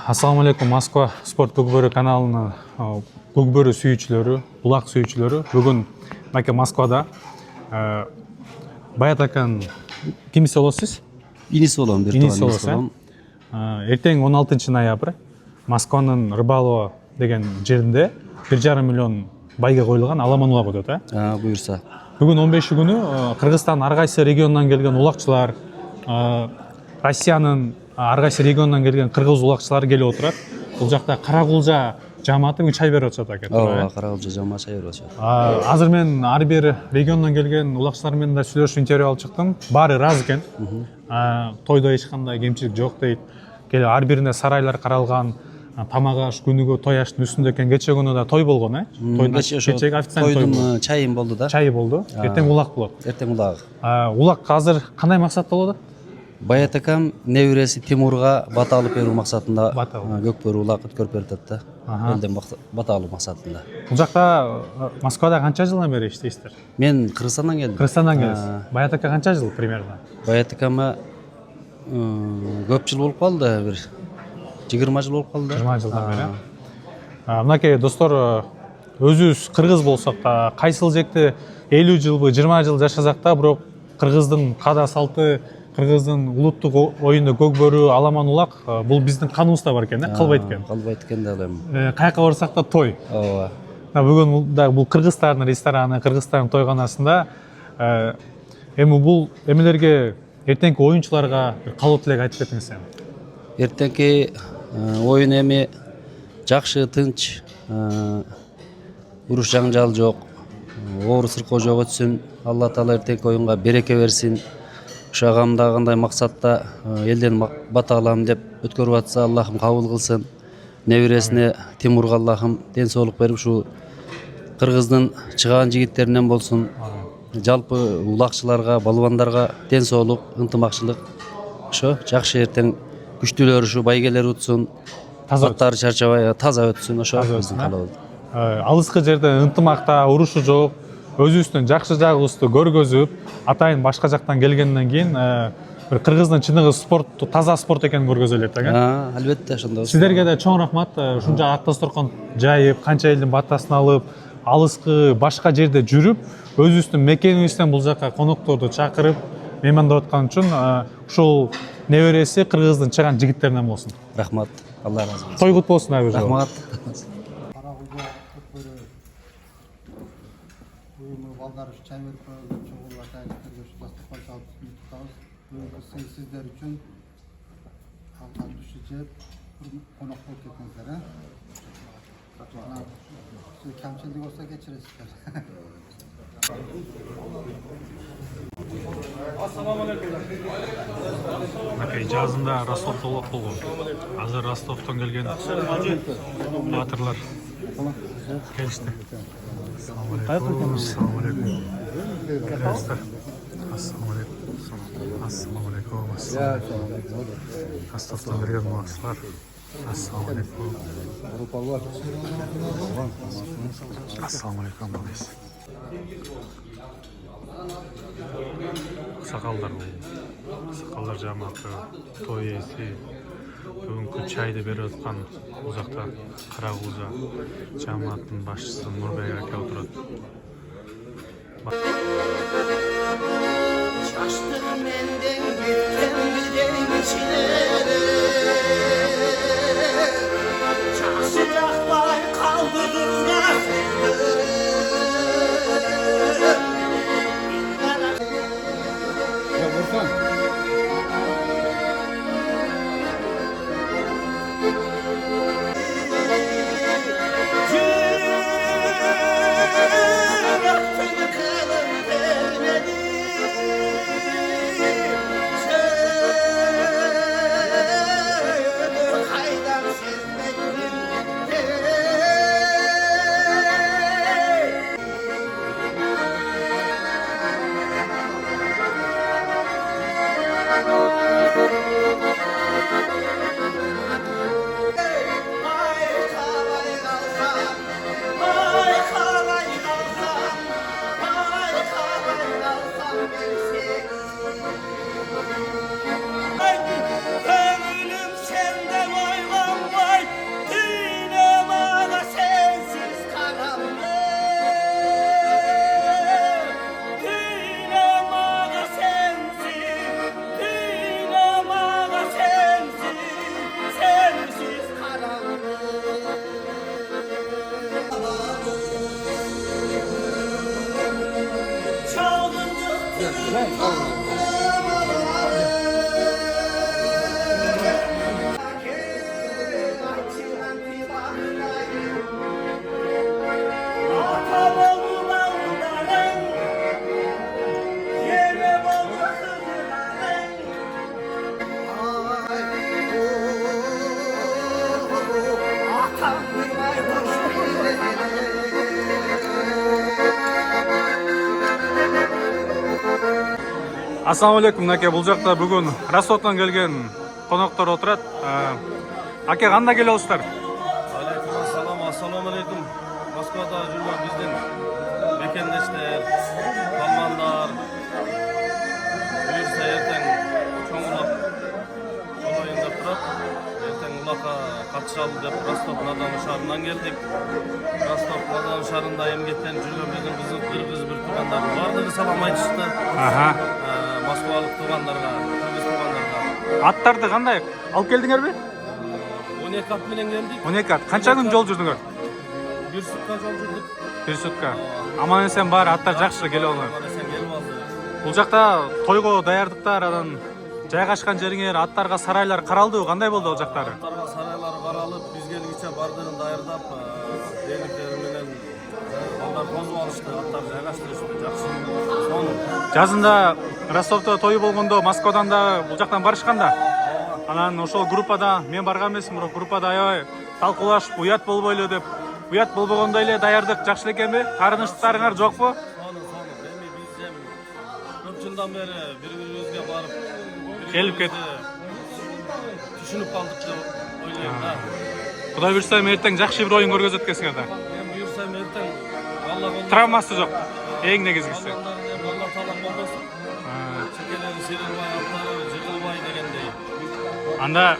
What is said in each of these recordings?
Assalamu alaikum, Moskva спорт көкбөрү каналынын көкбөрү сүйүүчүлөрү, булак сүйүүчүлөрү. Бүгүн Маке Москвада Баят акан кимиси болосуз? Иниси болом, бир Иниси болосуз. Эртең 16 ноябрь Москванын Рыбалово деген жеринде 1,5 миллион байга коюлган аламан улак өтөт, буюрса. Бүгүн 15 күнү Кыргызстандын ар кайсы регионунан келген улакчылар, Россиянын ар кайсы регионунан келген кыргыз улакчылары келип отурат. Бул жакта Каракулжа жамааты бүгүн чай берип атышат экен. Ооба, Каракулжа жамааты чай берип атышат. Азыр мен ар бир регионунан келген улакчылар менен да сүйлөшүп интервью алып чыктым. Баары ыраазы экен. Тойдо эч кандай кемчилик жок дейт. Ар бирине сарайлар каралган, тамак аш күнүгө той аштын үстүндө экен. Кече күнү да той болгон, Кечеги официальный той болду. Чайым болду да. Чайы болду. Эртең улак болот. Эртең улак. Улак азыр кандай максатта болот? Баят акам небиреси Тимурга бата алып берүү максатында көкбөрү улак өткөрүп берип атат да. Элден бата алуу максатында. Бул жакта Москвада канча жылдан бери иштейсиздер? Мен Кыргызстандан келдим. Кыргызстандан келесиз. Баят ака канча жыл примерно? Баят акама көп жыл болуп калды, бир 20 жыл болуп калды. 20 жылдан бери. Мынакей достор, өзүбүз кыргыз болсок да, кайсыл жекте 50 жылбы, 20 жыл жашасак да, бирок кыргыздын када салты, кыргыздын улуттук оюнда көкбөрү, аламан улак бул биздин каныбызда бар экен, калбайт экен. Калбайт экен да эми. Каяка барсак да той. Ооба. Бүгүн да бул кыргыздардын рестораны, кыргыздардын тойгонасында эми бул эмелерге эртеңки оюнчуларга каалоо тилек айтып кетиңиз. Эртеңки оюн эми жакшы, тынч, уруш жаңжал жок, оору сыркоо жок өтсүн. Алла таала эртеңки оюнга береке берсин. Ушу агамда кандай максатта элден бата алам деп өткөрүп атса, Аллахым кабыл кылсын. Небересине Тимурга Аллахым ден соолук берип, ушу кыргыздын чыгаан жигиттеринен болсун, жалпы улакчыларга, балбандарга ден соолук, ынтымакчылык. Ошо жакшы эртең күчтүүлөр ушу байгелер утсун, аттары чарчабай таза өтсүн, ошо биздин каалообуз. Алыскы жерде ынтымакта, урушу жок, өзүбүздүн жакшы жагыбызды көргөзүп, атайын башка жактан келгенден кийин бир кыргыздын чыныгы спорт, таза спорт экенин көргөзөлү экен. Албетте ошондой. Сиздерге да чоң рахмат. Ушунча ак дасторкон жайып, канча элдин батасын алып, алыскы башка жерде жүрүп, өзүбүздүн мекенибизден бул жака конокторду чакырып, меймандап аткан үчүн ушул небереси кыргыздын чыган жигиттеринен болсун. Рахмат. Алла разы болсун. Той кут болсун абы. Рахмат. Балдар чай берип коюлду, чогулар тайчтарга ушу дасторкон салып туттабыз. Бүгүнкү сиздер үчүн калган түшү жеп, конок болуп кеттиңиздер, камчылык болсо кечиресиздер. Ассаламу алейкум. Макей жазында Ростовдо улак болгон. Азыр Ростовдон келген батырлар келишти. Ассаламу алейкум. Ассаламу алейкум. Ассаламу алейкум. Ассаламу алейкум. Ростовдон келген улакчылар. Ассаламу алейкум. Ассаламу алейкум. Сакалдар жамааты, той ээси, бүгүнкү чайды берип аткан бул жакта Каракулжа жамаатынын башчысы Нурбек ака отурат. Ассаламу алейкум, аке. Бұл жақта бүгін Ростовтан келген қонақтар отырады. Аке, қандай келе олсыздар? Алейкум ассалам, ассаламу алейкум. Москвада жүрген біздің мекендештер, қалмандар, бұйырса ертең чоңылап жолайында тұрады. Ертең ұлаққа қатысалы деп Ростов-на-Дону шарынан келдік. Ростов-на-Дону шарында емгеттен жүрген біздің қырғыз бір туғандар барлығы салам айтышты. Москвалық туғандарға, қырғыз туғандарға. Аттарды қандай? Алып келдіңер бе? 12 ат менен келдік. 12 ат. Қанша күн жол жүрдіңер? Bir сутка жол жүрдік. Bir сутка. Аман есен бар, аттар жақсы келе алды. Аман есен келіп алды. Бұл жақта тойға даярдықтар, адан жайғашқан жеріңер, аттарға сарайлар қаралды, қандай болды ол жақтары? Аттарға сарайлары қаралып, біз келгенше бардығын дайырдап, дегендері менен балдар қозып алышты, аттар жайғаштырышты, жақсы. Соны Жазында Ростовта тойы болгондо Москвадан да бұл жақтан барышқанда. Анан ошол группада мен барган эмесмин, бирок группада аябай талкуулашып, уят болбойлу деп. Уят болбогондой эле даярдык жакшы эле экенби? Карыныштарыңар жокпу? Соны. Эми биз эми көп жылдан бери бири-бирибизге барып Келип кетип түшүнүп калдык деп ойлойм да. Кудай буйрса эртең жакшы бир оюн көргөзөт экенсиңер да. Эми буйрса эртең Алла колдосо Травмасы жок. Эң негизгиси. Алла таала колдосо. Чекелери сирилбай, аттары жыгылбай дегендей. Анда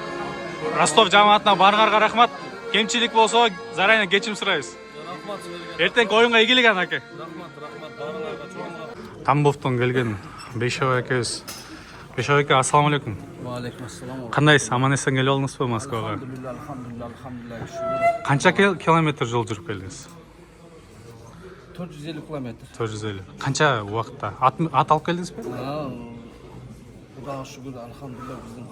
Ростов жамаатына барыңарга рахмат. Кемчилик болсо зарайына кечим сурайбыз. Рахмат силерге. Эртең оюнга ийгилик аке. Рахмат, барыңарга чоң. Тамбовтон келген Бейшева экебиз. Бейшева эке, ассаламу алейкум. Алейкум ассалам. Кандайсыз? Аман эсен келип алдыңызбы Москвага? Alhamdulillah. Канча километр жол жүрүп келдиңиз? 450 километр. 450. Канча убакытта? Ат алып келдиңизби? Кудайга шүгүр, алхамдулилlah, биздин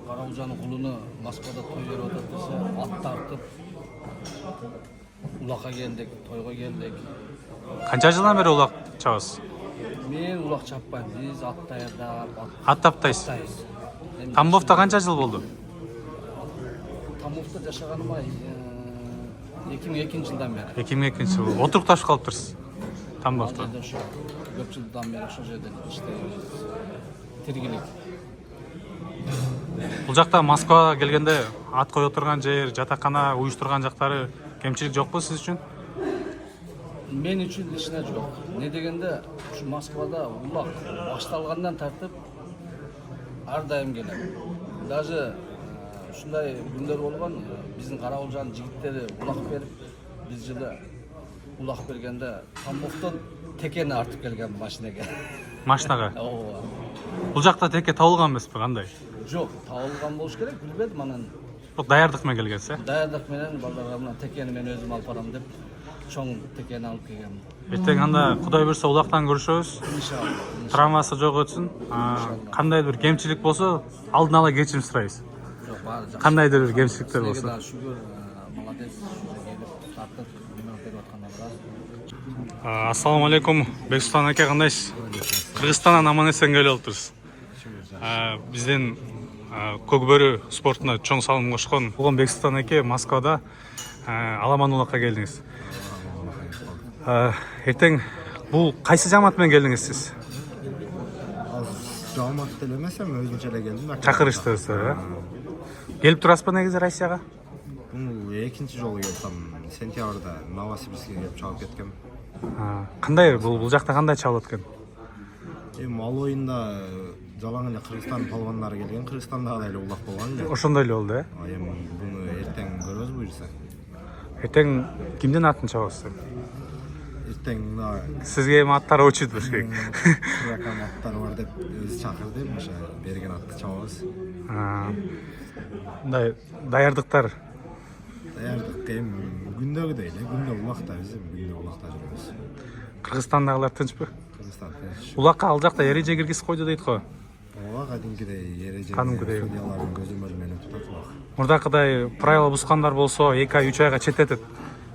Караулжанын кулуну Москвада той берип атат десе, ат тартып улакка келдик, тойго келдик. Канча жылдан бери улак чабасыз? Мен улак чаппайм, биз ат даярдап, Ат таптайсыз. аттайбыз. Тамбовто канча жыл болду? Тамбовто жашаганыма 2002-жылдан бери. 2002 жыл. Отурукташып калыптырсыз. Тамбовто. Ошо көп жылдан бери ошол жерде иштейбиз. Тиргилик. Бул жакта Москвага келгенде ат кое турган жер, жатакана уюштурган жактары кемчилик жокпу сиз үчүн? Мен үчүн ичине жок. Не дегенде, ушу Москвада улак башталгандан тартып ар дайым келем. Даже ушундай күндөр болгон, биздин Караулжан жигиттери улак берип, биз жылы улак бергенде Тамбовтон текени артып келген машинеге. Машинага. Ооба. Бул жакта теке табылган эмеспи, кандай? Жок, табылган болуш керек, билбедим анан. Бирок даярдык менен келгенсиз, э? Даярдык менен балдарга мына текени мен өзүм алып барам деп чоң текени алып келгем. Эртең анда Кудай буйрса улактан көрүшөбүз. Иншалла. Травмасы жок өтсүн. Кандайдыр бир кемчилик болсо, алдын ала кечирим сурайбыз. Жок, баары жакшы. Кандайдыр бир кемчиликтер болсо. Силерге да шүгүр, молодец, келип тартып мына берип аткандар бар. Ассаламу алейкум. Бексултан аке, кандайсыз? Кыргызстандан аман эсен келип отурсуз. Биздин Көкбөрү спортуна чоң салым кошкон болгон Бексултан аке Москвада аламан улакка келдиңиз. Эртең бул кайсы жамаат менен келдиңиз сиз? Жамаат деле эмес, эми өзүнчө эле келдим. Чакырышты, э? Келип турасызбы негизи Россияга? Бул экинчи жолу келсем, сентябрда Новосибирскке келип чалып кеткем. Кандай бул жакта кандай чалып өткөн? Эми ал оюнда жалаң эле Кыргызстан палвандары келген, Кыргызстандагы эле улак болгон эле. Ошондой эле болду, э? Эми буну эртең көрөбүз буйрса. Эртең кимдин атын чабасыз? Эртең мына Сизге эми аттар очуйт болуш керек. Кыракан аттар бар деп өзү чакырды, ошо берген атты чабабыз. Мындай даярдыктар Даярдык эми күндөгүдөй эле, күндө улакта биз күндө улакта жүрөбүз. Кыргызстандагылар тынчпы? Кыргызстан тынч. Улакка ал жакта эреже киргизип койду дейт го. Ооба, кадимкидей эреже. Кадимкидей. Судьялардын көзөмөлү менен тутат улак. Мурдакыдай правила бускандар болсо 2 ай 3 айга четтетет.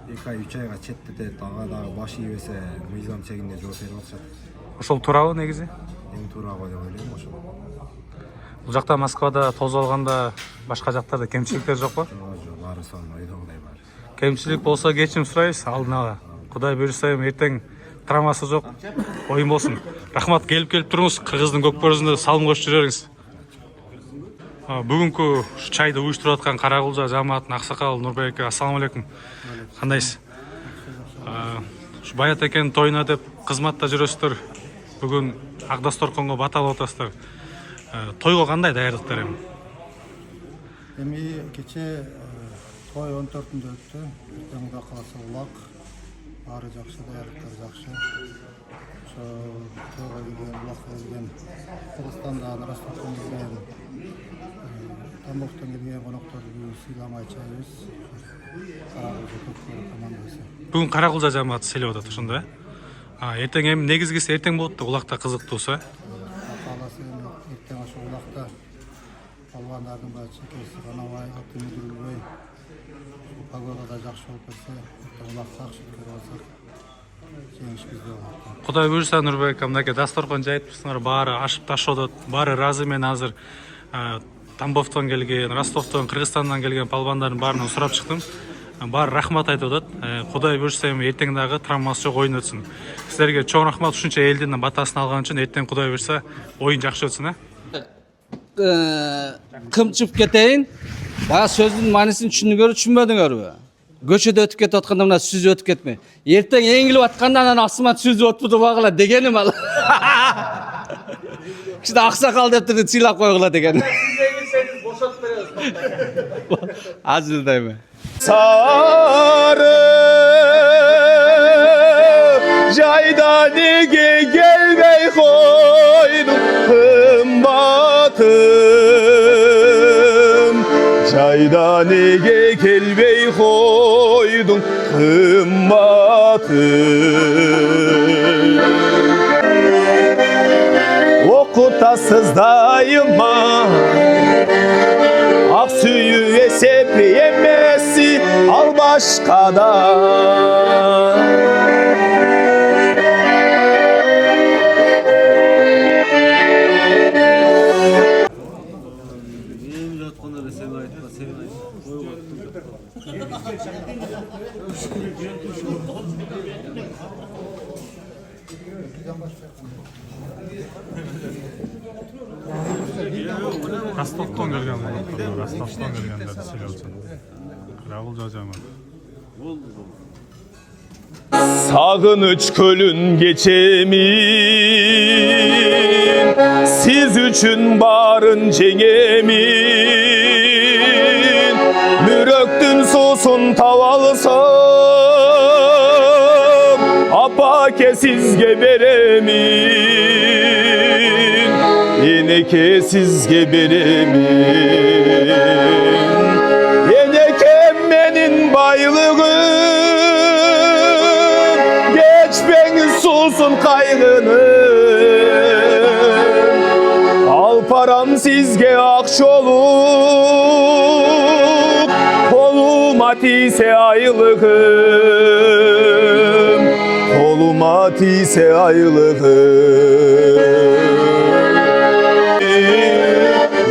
2 ай 3 айга четтетет, ага дагы баш ийбесе мыйзам чегинде жооп берип атышат. Ошол туурабы негизи? Эми туурабы деп ойлойм ошол. Бул жакта Москвада тозуп алганда башка жактарда кемчиликтер жокпу? Жок, баары сонун ойдогудай бар. Кемчилик болсо кечим сурайбыз алдын ала. Кудай буйрса эртең травмасы жок оюн болсун. Рахмат, келип туруңуз. Кыргыздын көкбөрүсүндө салым кошуп жүрө бериңиз. Бүгүнкү чайды уюштуруп аткан Каракулжа жамаатынын аксакалы Нурбек, ассаламу алейкум. Кандайсыз? Ушу Баят экенин тоюна деп кызматта жүрөсүздөр. Бүгүн Ак-Дасторконго баталып атасыздар. Тойго кандай даярдыктар эми? Эми кече той 14-ндө өттү. Эртең Кудай кааласа улак. Баары жакшы, даярдыктар жакшы. Ошо тойго келген, улакка келген, Кыргызстандан, Ростовдон келген, Тамбовдон келген конокторду сыйламай чайбыз. Каракулжа көкбөрү командасы. Бүгүн Каракулжа жамааты сыйлап атат ошондо, эртең эми негизгиси эртең болот да, улакта кызыктуусу. Кааласа эртең ошо улакта балбандардын баары чекеси канабай, аты мүдүрүлбөй, погода да жакшы болуп кетсе, эртең улакка жакшы өткөрүп алсак, жеңиш бизде болот. Кудай буйрса Нурбек, мынакей дасторкон жайыптырсыңар, баары ашып ташып атат, баары ыраазы. Мен азыр Тамбовдон келген, Ростовдон, Кыргызстандан келген палбандардын баарынан сурап чыктым. Баары рахмат айтып атат. Кудай буйрса эми эртең дагы травмасы жок оюн өтсүн. Силерге чоң рахмат, ушунча элдин батасын алган үчүн. Эртең Кудай буйрса оюн жакшы өтсүн. Кымчып кетейин. Баа сөздүн маанисин түшүнбөдүңөрбү? Көчөдө өтүп кетип атканда мына сүзүп өтүп кетме. Эртең эңилип атканда анан астыма сүзүп өтпү багыла дегеним ал. Кичине аксакал деп турду, сыйлап койгула деген. Азылдайм. Sarı jayda nege gelmey koydum kımbatım, jayda nege gelmey koydum kımbatım. Okutasız daima ak suyu esep yemesi al başkadan. Rostовдон келген, Ростовдон келгендерди сыйлап атат. Каракулжа жамааты. Sağınıç kölün geçemin, siz üçün barın cengemin. Müröktün sosun tavalsam, apake siz geberemin. Yeneke siz geberemin. Yenekem benim baylığım, olsun kaygının. Al param sizge akşoluk, koluma tise aylığım, koluma tise aylığım.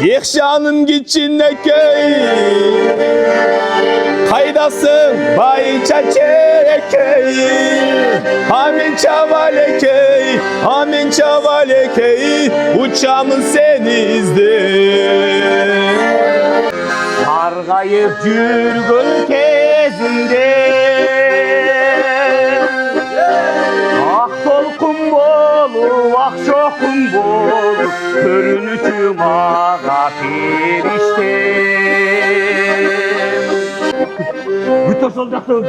Yekşanım gitçinekey, kaydasın bay çaçekey. Amin çavalekey, amin çavalekey, uçamın senizdir. Sargayıp yürgün kezinde, ah tolkum bolu, ah şokum bolu, görünüşüm ağa perişte. Bütün soldat öldü.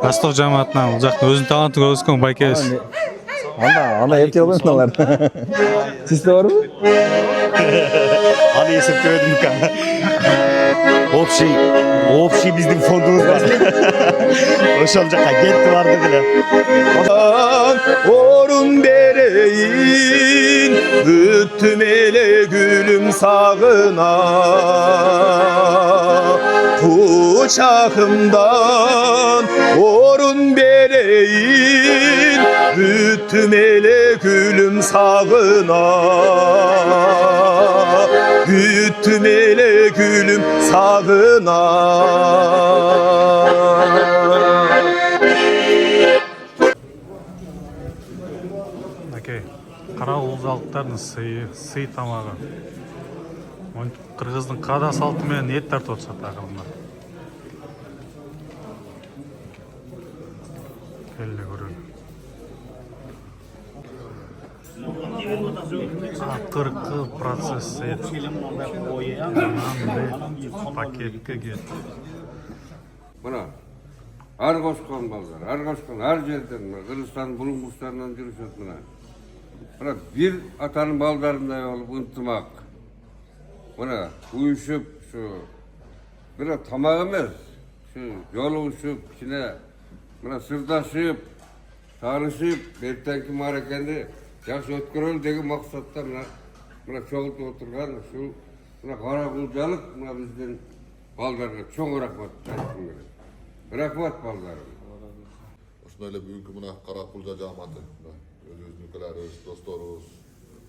Ростов жамаатынан бул жакта өзүнүн таланты көп өскөн байкебиз. Ана ерте болған алар. Сізде бар ма? Аны есептемедім ка. Общий біздің фондымыз бар. Ошол жаққа кетті барды деле. Орун берейин, бүттүм эле гүлүм сагына. Kucağımdan orun bereyin, büttüm ele gülüm sağına, büttüm ele сағына. Окей. Қарауылдалықтардың сый тамағы. Қырғыздың қада салтымен ет тартып отырса тағылымдар. Келді көрін. Ақырқы процесс ет. Пакетке кет. Мына ар қошқан балдар, ар қошқан ар жерден, Қырғызстан бұрынғыстарынан жүрісет мына. Мына бір атаның балдарындай олып ынтымақ. Мына ұйышып, бір тамақ емес, жолығышып, мына сырдашып, танышып, ертеңгі марекенді жақсы өткөрөл деген мақсатта мына чоғылтып отырған мына Қарақұлжалық мына біздің балдарға чоң рахмат айтқым келеді. Рахмат балдарым. Ушундай эле бүгүнкү мына Каракулжа жааматы, өзүбүздүн өлкөлөрүбүз, досторубуз,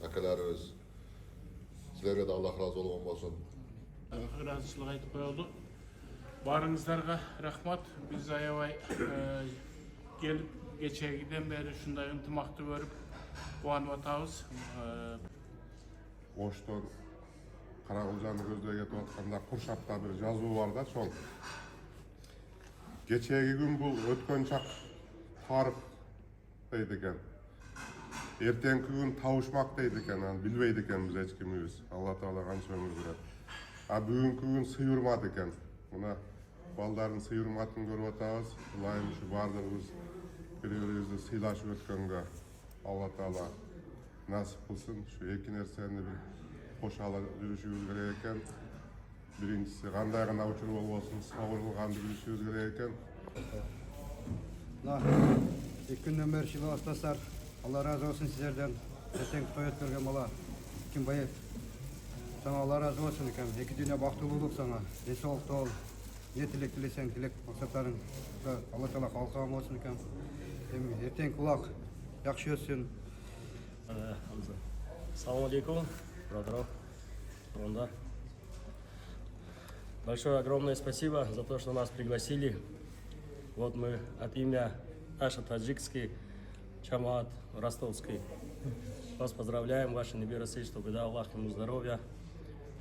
акаларыбыз. Силерге да Аллах разы болгон болсун. Ыраазычылык айтып коелдук. Барыңыздарга рахмат. Биз аябай келип кечегиден бери ушундай ынтымакты көрүп кубанып атабыз. Оштон Каракулжаны көздөй кетип атканда Куршапта бир жазуу бар да, сол. Кечеги күн бул өткөн чак тарых дейт экен. Эртеңки күн табышмак дейт экен, аны билбейт экенбиз эч кимибиз. Алла Таала канча өмүр берет. А бүгүнкү күн сый урмат экен. Мына балдардын сый урматын көрүп атабыз. Ылайым ушу баардыгыбыз бири-бирибизди сыйлашып өткөнгө Алла Таала насип кылсын. Ушу эки нерсени бир кошо жүрүшүбүз керек экен. Биринчиси кандай гана учур болбосун сабырлыганды билишибиз керек экен. Мына 2 күндөн бери шылаастар. Алла разы болсун сиздерден. Эртең той өткөргөн бала Кимбаев. Сага Алла разы болсун экен. Эки дүйнө бактылуулук сага. Денсаулык бол. Не тилек тилесең, тилек максаттарың Алла Таала калкаган болсун экен. Эми эртең кулак жакшы өссүн. Ассаламу алейкум, брадров. Большое огромное спасибо за то, что нас пригласили. Вот мы от имя наш таджикский Чамаат ростовский. Вас поздравляем, ваше небесы, чтобы дал Аллах ему здоровья,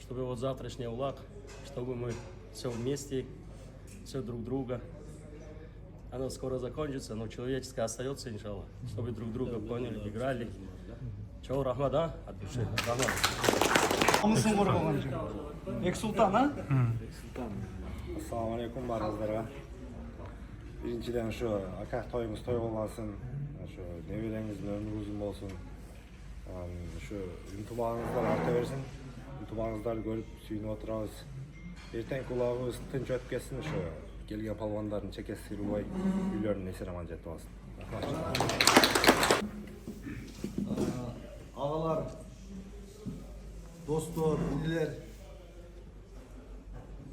чтобы вот завтрашний улак, чтобы мы все вместе, все друг друга. Оно скоро закончится, но человеческое остается, иншаллах, чтобы друг друга поняли, играли. Чего, рахмат, а? От души. Рахмат. Эксултан, Ассаламу алейкум барыңыздарга. Биринчиден ушу акак тоюңуз той болбасын, ушу небереңиздин өмүрү узун болсун. Ушу ынтымагыңыздар арта берсин. Ынтымагыңыздарды көрүп сүйүнүп отурабыз. Эртең кулагыбыз тынч өтүп кетсин, ушу келген палвандардын чекеси сыйрылбай, үйлөрүнүн эсер аман жетип алсын. Ağalar, dostlar, ünlüler,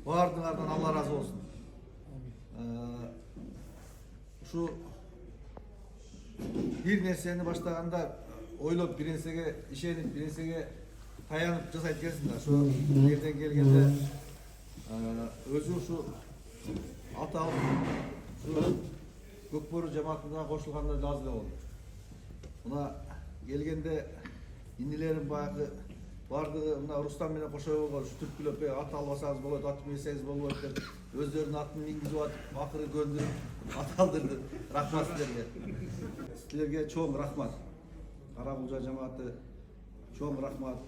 bardırlardan Allah razı olsun. Şu bir nerseni başlaganda oylop bir nersege işenip bir nersege tayanıp jasayt kelsinler. Şu yerden kelgende özü şu atalım şu Көкбөрү жамаатына кошулганда lazım oldu. Buna келгенде инилерим баягы бардыгы мына Рустам менен кошо болгон ушу түркүлөп ат албасаңыз болот, ат минсеңиз болбойт деп өздөрүнүн атын мингизип атып акыры көндүрүп ат алдырды. Рахмат силерге. Силерге чоң рахмат. Каракулжа жамааты чоң рахмат.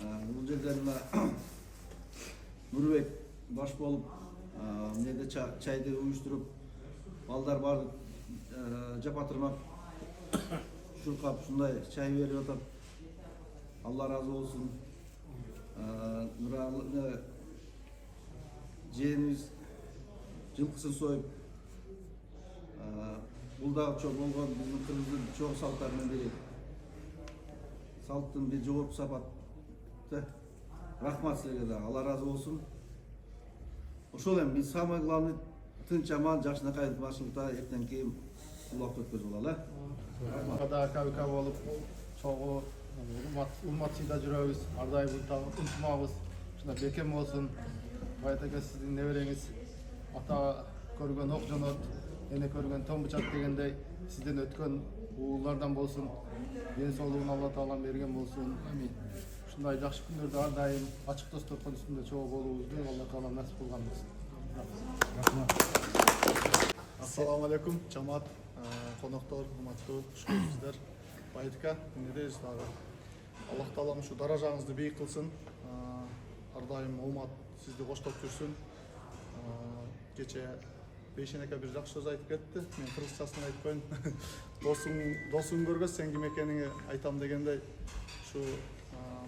Бул жерден Нурбек баш болуп эмнеде чайды уюштуруп балдар барды жапатырмак шуркап ушундай чай берип атат. Алла разы болсун. Жээнибиз жылкысын союп бул дагы чоң болгон биздин кыргыздын чоң салттарынан бири. Салттын бир жогорку сапаты. Рахмат силерге да. Алла разы болсун. Ошол эми биз самый главный тынч аман жакшынакай ынтымакчылыкта эртеңки улакты өткөзүп алалы. Када кабика болуп, чогуу урмат сыйда жүрөбүз. Ар дайым ынтымагыбыз ушундай бекем болсун. Bayat aka sizin neverеңiz ата көргөн ок жонот, эне көргөн том бычак дегендей сизден өткөн уулардан болсун. Ден соолугун Алла Таала берген болсун. Амин. Ушундай жакшы күндөрдө ар дайым ачык достордун үстүндө чогуу болуубузду Алла Таала насип кылган болсун. Ассаламу алейкум, жамаат, коноктор, урматтуу, куш келипсиздер. Байат aka, эмнедесиз дагы? Аллах Таалам ушу даражаңызды бийик кылсын. Ар дайым умат сизди коштоп жүрсүн. Кече Бейшен ака бир жакшы сөз айтып кетти. Мен кыргызчасын айтып коеюн. Досуң көргөз сен ким экениңи айтам дегендей, ушу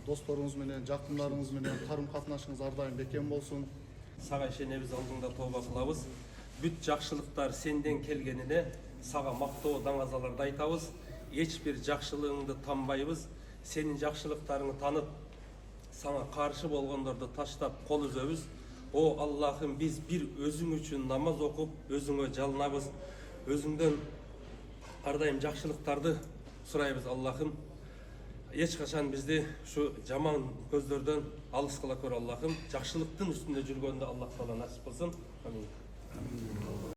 досторуңуз менен, жакындарыңыз менен карым катнашыңыз ар дайым бекем болсун. Сага ишенебиз, алдыңда тооба кылабыз. Бүт жакшылыктар сенден келгенине сага мактоо даңазаларды айтабыз. Эч бир жакшылыгыңды танбайбыз. Сенин жакшылыктарыңды танып, сага каршы болгондорду таштап кол үзөбүз. О Аллахым, биз бир өзүң үчүн намаз окуп, өзүңө жалынабыз. Өзүңдөн ар дайым жакшылыктарды сурайбыз, Аллахым. Эч качан бизди ушу жаман көздөрдөн алыс кыла көр, Аллахым. Жакшылыктын үстүндө жүргөндө Аллах Таала насип кылсын. Амин.